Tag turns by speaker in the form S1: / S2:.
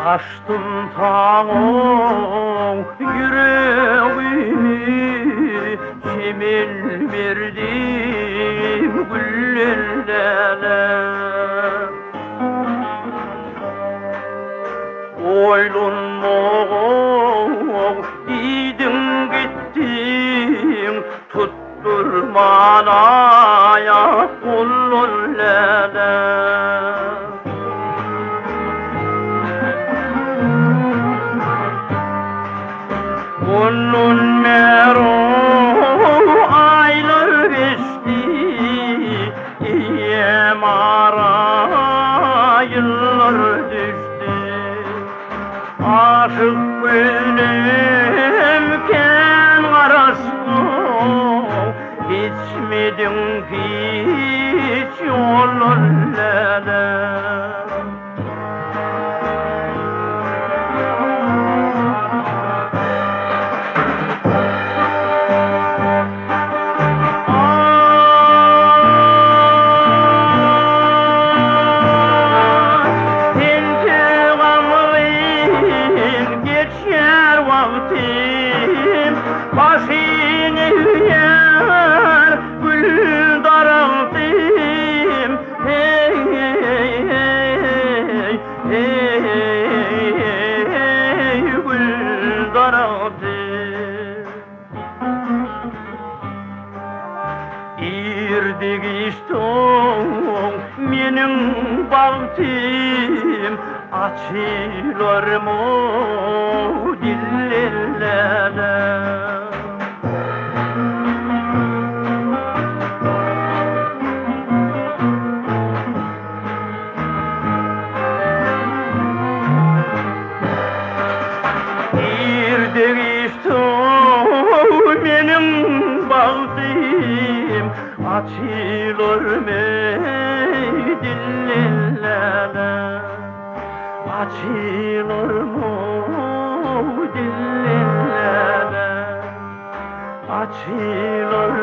S1: Açtım sana yüreğimi, Kimin verdim güllerle. Oylunma gidin gittin, tutturman ayak kullullele. Onun mero aylar geçti, yemara yıllar düştü. Aşık gönlümken karasın, içmedin hiç yollarla. Başını yer gül daraldım, hey hey hey hey hey gül daraldım. İrdik iston menin bahtım, açılır mı dillerle. İrdik iston menin bahtım, açılır mı dillerle. Açılır mı dillerle, açılır